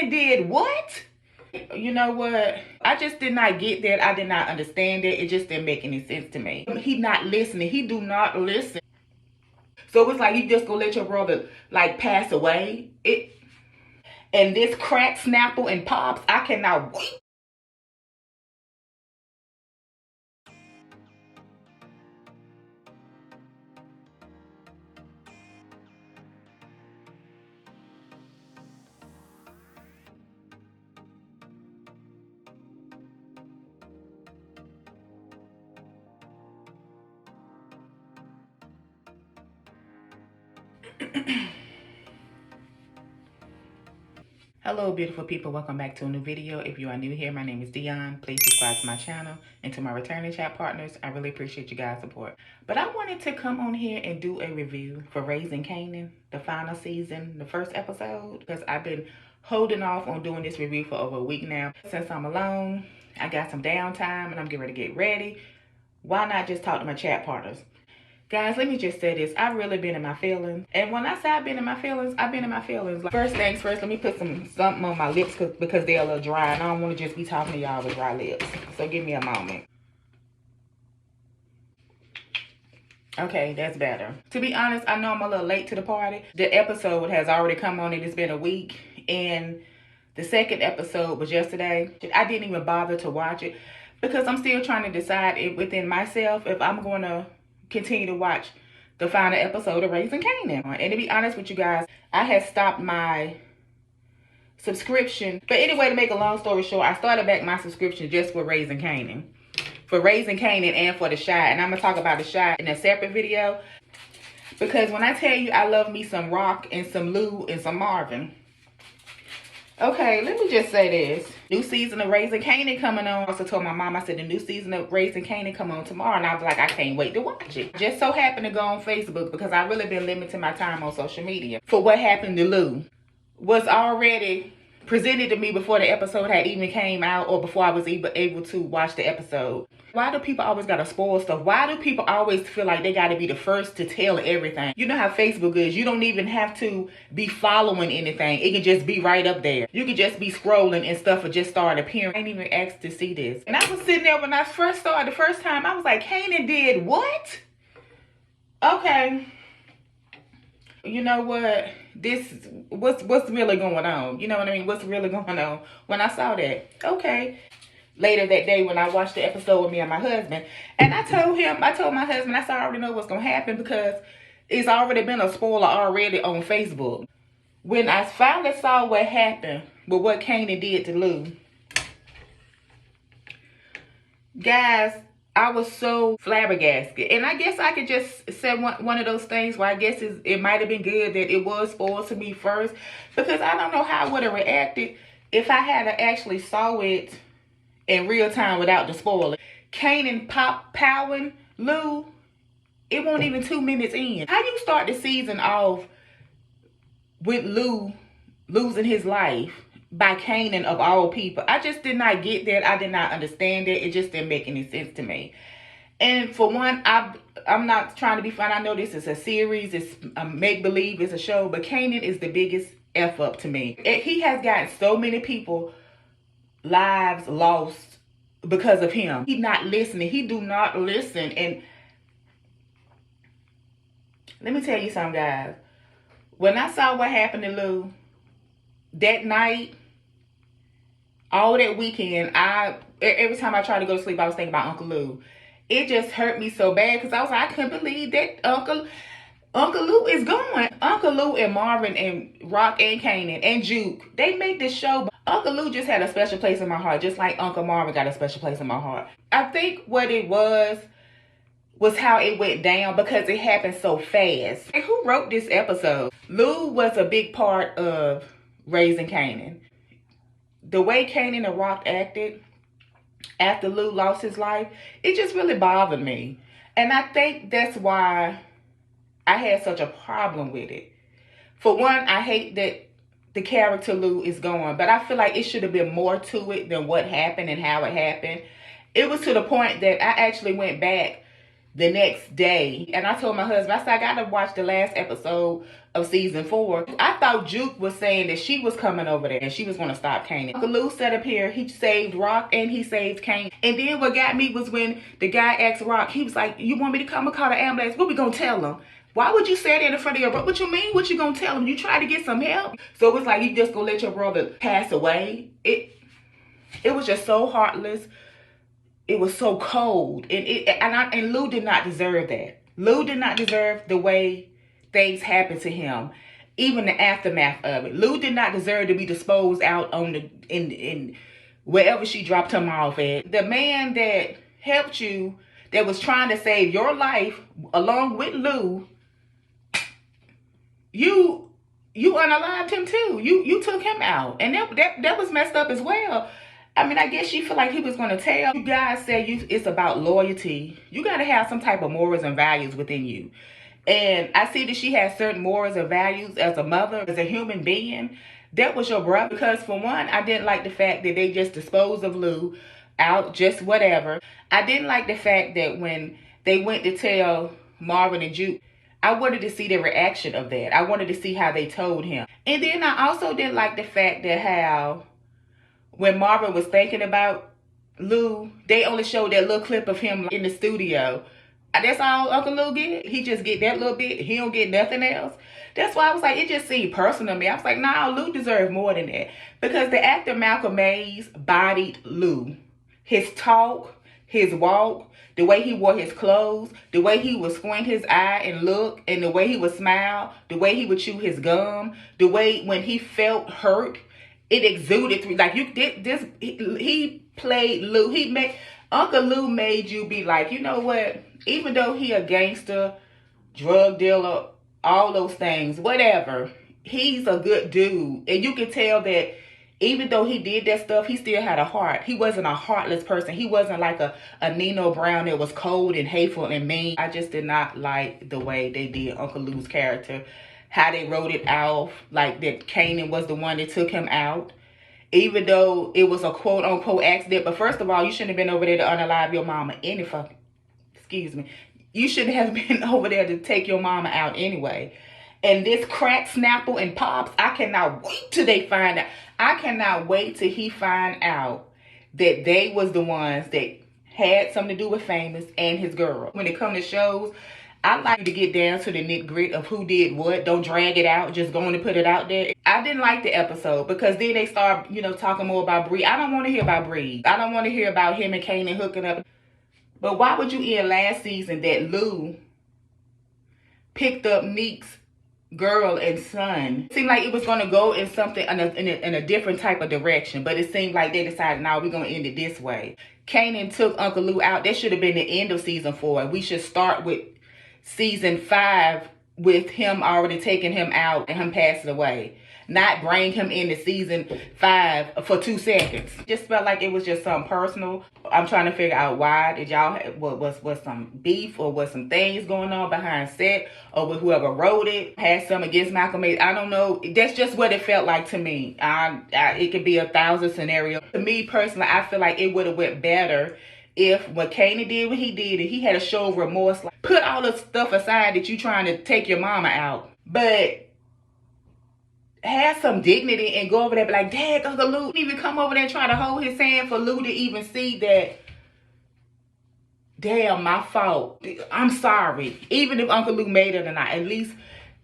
Kanan did what? You know what? I just did not get that. I did not understand it. It just didn't make any sense to me. He not listening. He do not listen. So it's like you just gonna let your brother like pass away. And this crack snapple and pops, I cannot wait. Hello beautiful people, welcome back to a new video. If you are new here, my name is Dionne. Please subscribe to my channel, and to my returning chat partners, I really appreciate you guys' support. But I wanted to come on here and do a review for Raising Kanan, the final season, the first episode, because I've been holding off on doing this review for over a week now. Since I'm alone, I got some downtime and I'm getting ready to get ready. Why not just talk to my chat partners? Guys, let me just say this. I've really been in my feelings. And when I say I've been in my feelings, I've been in my feelings. Like, first things first, let me put something on my lips because they're a little dry. And I don't want to just be talking to y'all with dry lips. So give me a moment. Okay, that's better. To be honest, I know I'm a little late to the party. The episode has already come on and it's been a week. And the second episode was yesterday. I didn't even bother to watch it because I'm still trying to decide within myself if I'm going to continue to watch the final episode of Raising Kanan. And to be honest with you guys, I had stopped my subscription. But anyway, to make a long story short, I started back my subscription just for Raising Kanan. For Raising Kanan and for The Chi. And I'm going to talk about The Chi in a separate video. Because when I tell you I love me some Rock and some Lou and some Marvin. Okay, let me just say this. New season of Raising Kanan coming on. I also told my mom, I said the new season of Raising Kanan come on tomorrow. And I was like, I can't wait to watch it. Just so happened to go on Facebook because I've really been limiting my time on social media. For what happened to Lou was already presented to me before the episode had even came out or before I was able to watch the episode. Why do people always gotta spoil stuff? Why do people always feel like they gotta be the first to tell everything? You know how Facebook is. You don't even have to be following anything. It can just be right up there. You can just be scrolling and stuff will just start appearing. I ain't even asked to see this. And I was sitting there when I first started the first time. I was like, Kanan did what? Okay. You know what? What's really going on? You know what I mean? What's really going on? When I saw that, okay. Later that day when I watched the episode with me and my husband, and I told my husband, I said, I already know what's gonna happen because it's already been a spoiler already on Facebook. When I finally saw what happened with what Kanan did to Lou, guys, I was so flabbergasted. And I guess I could just say one of those things where I guess it might have been good that it was spoiled to me first, because I don't know how I would have reacted if I had actually saw it in real time without the spoiler. Kanan powering Lou, it wasn't even 2 minutes in. How you start the season off with Lou losing his life by Kanan of all people? I just did not get that. I did not understand it. It just didn't make any sense to me. And for one, I'm not trying to be fun. I know this is a series. It's a make-believe. It's a show. But Kanan is the biggest F up to me. He has gotten so many people lives lost because of him. He not listening. He do not listen. And let me tell you something, guys. When I saw what happened to Lou that night, all that weekend, every time I tried to go to sleep, I was thinking about Uncle Lou. It just hurt me so bad because I was like, I couldn't believe that Uncle Lou is gone. Uncle Lou and Marvin and Rock and Kanan and Juke, they made this show. Uncle Lou just had a special place in my heart, just like Uncle Marvin got a special place in my heart. I think what it was how it went down because it happened so fast. And who wrote this episode? Lou was a big part of Raising Kanan. The way Kanan and Rock acted after Lou lost his life, it just really bothered me. And I think that's why I had such a problem with it. For one, I hate that the character Lou is gone, but I feel like it should have been more to it than what happened and how it happened. It was to the point that I actually went back the next day and I told my husband, I said, I gotta watch the last episode of season 4. I thought Juke was saying that she was coming over there and she was going to stop Kanan. Uncle Lou set up here. He saved Rock and he saved Kanan. And then what got me was when the guy asked Rock, he was like, you want me to come and call the ambulance? What we going to tell him? Why would you say that in front of your brother? What you mean? What you going to tell him? You try to get some help? So it was like, you just going to let your brother pass away? It was just so heartless. It was so cold. And Lou did not deserve that. Lou did not deserve the way things happened to him, even the aftermath of it. Lou did not deserve to be disposed out on in wherever she dropped him off at. The man that helped you, that was trying to save your life, along with Lou, you unalived him too. You took him out, and that was messed up as well. I mean, I guess she felt like he was going to tell. You guys said it's about loyalty. You got to have some type of morals and values within you. And I see that she has certain morals and values as a mother, as a human being. That was your brother. Because for one, I didn't like the fact that they just disposed of Lou out, just whatever. I didn't like the fact that when they went to tell Marvin and Juke, I wanted to see the reaction of that. I wanted to see how they told him. And then I also didn't like the fact that how when Marvin was thinking about Lou, they only showed that little clip of him in the studio. That's all Uncle Lou get. He just get that little bit. He don't get nothing else. That's why I was like, it just seemed personal to me. I was like, nah, Lou deserved more than that. Because the actor Malcolm Mays bodied Lou. His talk, his walk, the way he wore his clothes, the way he would squint his eye and look, and the way he would smile, the way he would chew his gum, the way when he felt hurt, it exuded through. Like, you did this. He played Lou. Uncle Lou made you be like, you know what? Even though he a gangster, drug dealer, all those things, whatever, he's a good dude. And you can tell that even though he did that stuff, he still had a heart. He wasn't a heartless person. He wasn't like a Nino Brown that was cold and hateful and mean. I just did not like the way they did Uncle Lou's character. How they wrote it off, like that Kanan was the one that took him out. Even though it was a quote-unquote accident. But first of all, you shouldn't have been over there to unalive your mama excuse me. You shouldn't have been over there to take your mama out anyway. And this crack, Snapple, and Pops, I cannot wait till they find out. I cannot wait till he find out that they was the ones that had something to do with Famous and his girl. When it comes to shows, I like you to get down to the nitty-gritty of who did what. Don't drag it out. Just go on and put it out there. I didn't like the episode because then they start, talking more about Bree. I don't want to hear about Bree. I don't want to hear about him and Kanan hooking up. But why would you end last season that Lou picked up Neek's girl and son? It seemed like it was going to go in something in a different type of direction. But it seemed like they decided, no, we're going to end it this way. Kanan took Uncle Lou out. That should have been the end of season 4. We should start with season 5 with him already taking him out and him passing away. Not bring him into season 5 for 2 seconds. Just felt like it was just something personal. I'm trying to figure out why. Did y'all was some beef or was some things going on behind set, or with whoever wrote it had some against Malcolm X? I don't know. That's just what it felt like to me. It could be 1,000 scenarios. To me personally, I feel like it would have went better if what Kanan did what he did, and he had a show of remorse. Like, put all the stuff aside that you trying to take your mama out, but have some dignity and go over there and be like, Dad, Uncle Lou, even come over there and try to hold his hand for Lou to even see that, damn, my fault. I'm sorry. Even if Uncle Lou made it or not, at least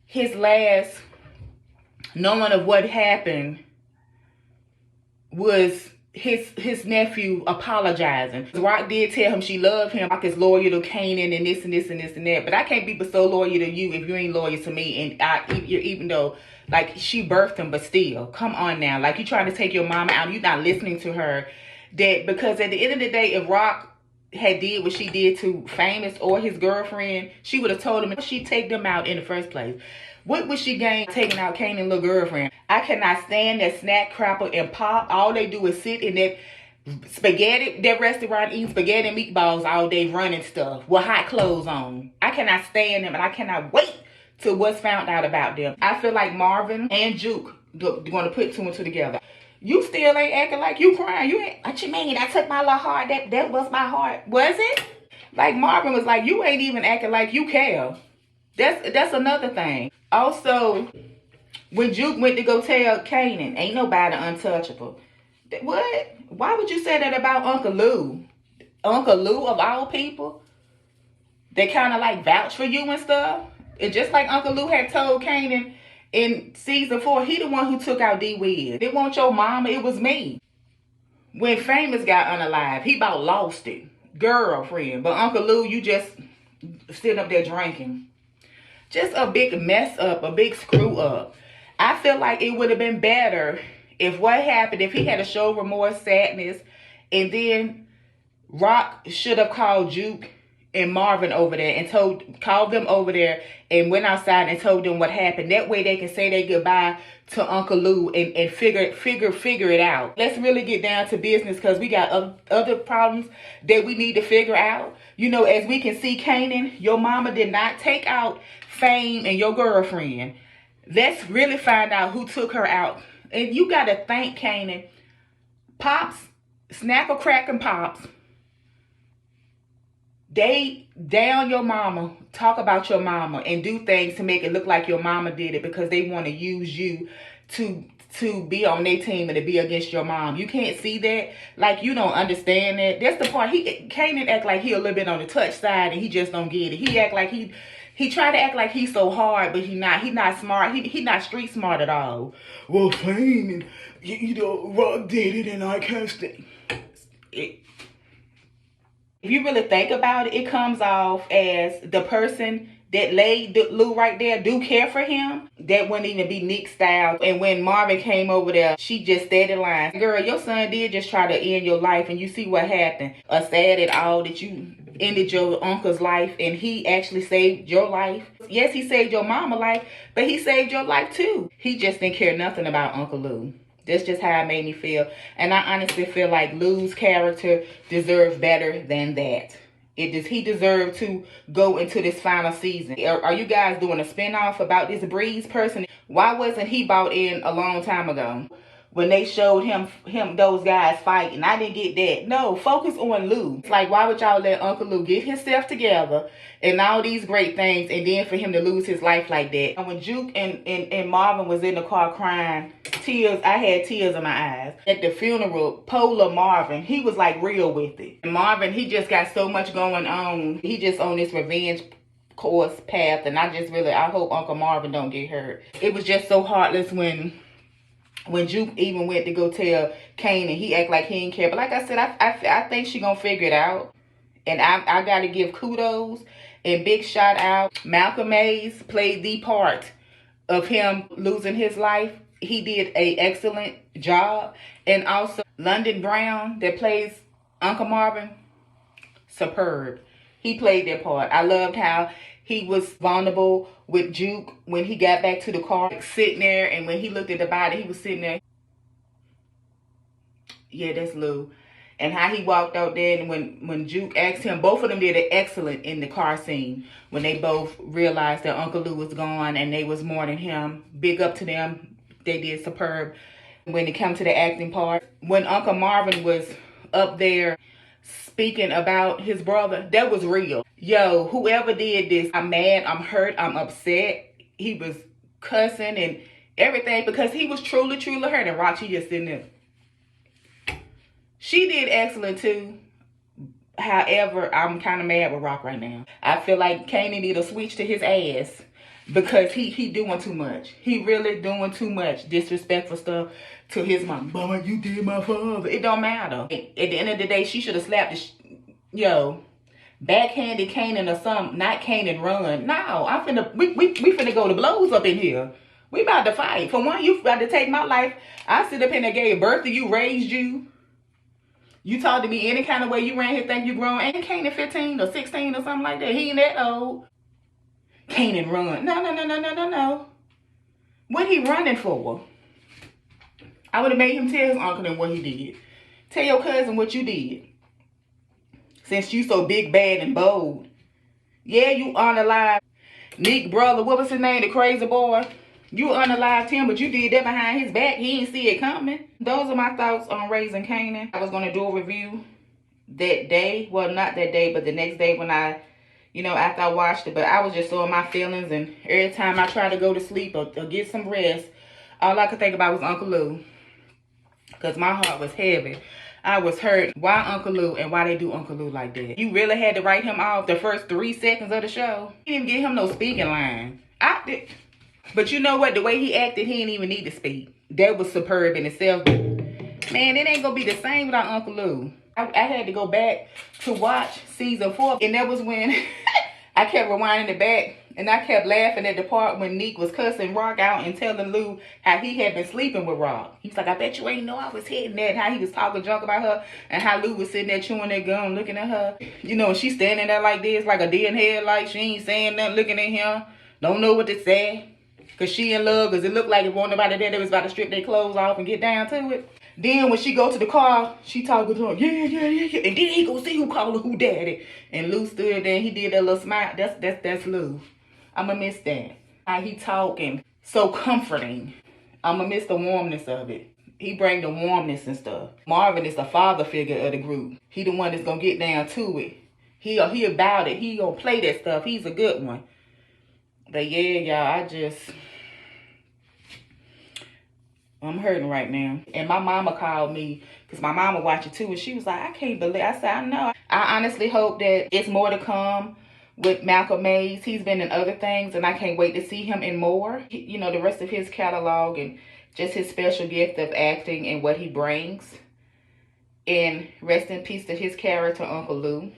his last knowing of what happened was his nephew apologizing. Rock did tell him she loved him. Rock is loyal to Kanan and this and this and this and that. But I can't be so loyal to you if you ain't loyal to me. And even though, like, she birthed him, but still, come on now. Like, you trying to take your mama out, you're not listening to her. That because at the end of the day, if Rock had did what she did to Famous or his girlfriend, she would have told him she'd take them out in the first place. What would she gain taking out Kanan's little girlfriend? I cannot stand that Snack, Crapple, and Pop. All they do is sit in that spaghetti, that restaurant, eating spaghetti and meatballs all day, running stuff with hot clothes on. I cannot stand them, and I cannot wait till what's found out about them. I feel like Marvin and Juke going to put 2 and 2 together. You still ain't acting like you crying. You ain't, what you mean? I took my little heart. That was my heart. Was it? Like Marvin was like, you ain't even acting like you care. That's another thing. Also, when Juke went to go tell Kanan, ain't nobody untouchable. What? Why would you say that about Uncle Lou? Uncle Lou of all people? They kind of like vouch for you and stuff. And just like Uncle Lou had told Kanan in season 4, he the one who took out D-Wiz. It wasn't your mama, it was me. When Famous got unalive, he about lost it. Girlfriend. But Uncle Lou, you just sitting up there drinking. Just a big mess up, a big screw up. I feel like it would have been better if what happened, if he had to show remorse, sadness, and then Rock should have called Juke and Marvin over there and called them over there and went outside and told them what happened. That way they can say their goodbye to Uncle Lou and figure it out. Let's really get down to business, because we got other problems that we need to figure out. You know, as we can see, Kanan, your mama did not take out Fame and your girlfriend. Let's really find out who took her out. And you got to thank Kanan. Pops, Snapper Crack and Pops, they down your mama, talk about your mama, and do things to make it look like your mama did it, because they want to use you to be on their team and to be against your mom. You can't see that. Like, you don't understand that. That's the part. Kanan act like he a little bit on the touch side and he just don't get it. He act like he try to act like he's so hard, but he not. He not smart. He not street smart at all. Well, Fame and you know, Rock did it and I can't stay. If you really think about it, it comes off as the person that laid Lou right there do care for him. That wouldn't even be Nick's style. And when Marvin came over there, she just steady lying. Girl, your son did just try to end your life, and you see what happened. Sad at all that you ended your uncle's life, and he actually saved your life. Yes, he saved your mama's life, but he saved your life too. He just didn't care nothing about Uncle Lou. That's just how it made me feel. And I honestly feel like Lou's character deserves better than that. He deserved to go into this final season. Are you guys doing a spinoff about this Breeze person? Why wasn't he brought in a long time ago? When they showed him those guys fighting, I didn't get that. No, focus on Lou. It's like, why would y'all let Uncle Lou get himself together and all these great things, and then for him to lose his life like that? And when Juke and Marvin was in the car crying, I had tears in my eyes. At the funeral, Polar Marvin, he was like real with it. And Marvin, he just got so much going on. He just on this revenge course path, and I hope Uncle Marvin don't get hurt. It was just so heartless when Juke even went to go tell Kanan, he act like he didn't care. But like I said, I think she gonna figure it out. And I gotta give kudos and big shout out. Malcolm Mays played the part of him losing his life. He did an excellent job. And also London Brown that plays Uncle Marvin, superb. He played that part. I loved how he was vulnerable with Juke when he got back to the car, sitting there, and when he looked at the body, he was sitting there. Yeah, that's Lou. And how he walked out there, and when Juke asked him, both of them did an excellent in the car scene. When they both realized that Uncle Lou was gone and they was mourning him. Big up to them. They did superb. When it come to the acting part, when Uncle Marvin was up there speaking about his brother, that was real. Yo, whoever did this, I'm mad, I'm hurt, I'm upset. He was cussing and everything because he was truly hurt. And Roxy just sitting there. She did excellent too. However, I'm kind of mad with Rock right now. I feel like Kanan need to switch to his ass because he doing too much. He really doing too much disrespectful stuff to his mom. Mama, you did my father. It don't matter. At the end of the day, she should have slapped backhanded Kanan or something. Not Kanan run. No, we finna go to blows up in here. We about to fight. For one, you about to take my life. I sit up in and gave birth to you, raised you. You talk to me any kind of way you ran here, think you grown. Ain't Kanan 15 or 16 or something like that? He ain't that old. Kanan run. No. What he running for? I would have made him tell his uncle and what he did. Tell your cousin what you did. Since you so big, bad, and bold. Yeah, you unalived Nick brother. What was his name? The crazy boy. You unalived him, but you did that behind his back. He didn't see it coming. Those are my thoughts on Raising Kanan. I was going to do a review that day. Well, not that day, but the next day when I you know, after I watched it. But I was just so in my feelings, and every time I tried to go to sleep or get some rest, all I could think about was Uncle Lou. Because my heart was heavy. I was hurt. Why Uncle Lou, and why they do Uncle Lou like that? You really had to write him off the first 3 seconds of the show? You didn't even give him no speaking line. I did. But you know what? The way he acted, he didn't even need to speak. That was superb in itself. Man, it ain't going to be the same without Uncle Lou. I had to go back to watch season 4. And that was when I kept rewinding it back. And I kept laughing at the part when Neek was cussing Rock out and telling Lou how he had been sleeping with Rock. He was like, I bet you ain't know I was hitting that. How he was talking junk about her. And how Lou was sitting there chewing that gum, looking at her. You know, and she's standing there like this, like a deer in headlights. She ain't saying nothing, looking at him. Don't know what to say. Because she in love. Because it looked like it wasn't nobody there that was about to strip their clothes off and get down to it. Then when she go to the car, she talking to him, yeah. And then he go see who calling who daddy. And Lou stood there and he did that little smile. That's Lou. I'ma miss that. How he talking. So comforting. I'ma miss the warmness of it. He bring the warmness and stuff. Marvin is the father figure of the group. He the one that's gonna get down to it. He about it. He gonna play that stuff. He's a good one. But yeah, y'all, I'm hurting right now. And my mama called me, because my mama watched it too, and she was like, I can't believe. I said, I know. I honestly hope that it's more to come with Malcolm Mays. He's been in other things, and I can't wait to see him in more. You know, the rest of his catalog and just his special gift of acting and what he brings. And rest in peace to his character, Uncle Lou.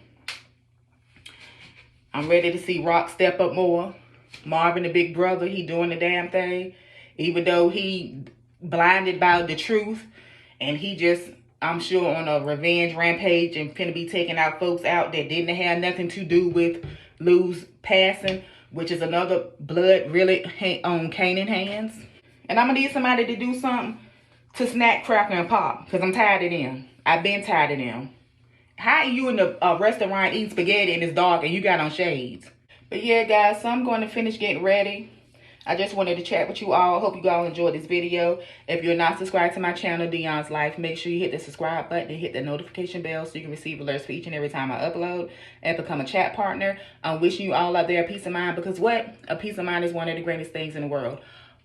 I'm ready to see Rock step up more. Marvin, the big brother, he doing the damn thing. Even though he blinded by the truth, and he just, I'm sure, on a revenge rampage and finna be taking out folks out that didn't have nothing to do with Lou's passing, which is another blood really on Kanan hands. And I'm gonna need somebody to do something to snack, cracker, and pop, because I'm tired of them. I've been tired of them. How are you in a restaurant eating spaghetti and it's dark and you got on shades? But yeah, guys, so I'm going to finish getting ready. I just wanted to chat with you all. Hope you all enjoyed this video. If you're not subscribed to my channel, Dionne's Life, make sure you hit the subscribe button and hit the notification bell so you can receive alerts for each and every time I upload and become a chat partner. I'm wishing you all out there a peace of mind, because what? A peace of mind is one of the greatest things in the world.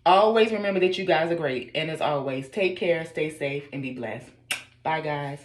Always remember that you guys are great. And as always, take care, stay safe, and be blessed. Bye, guys.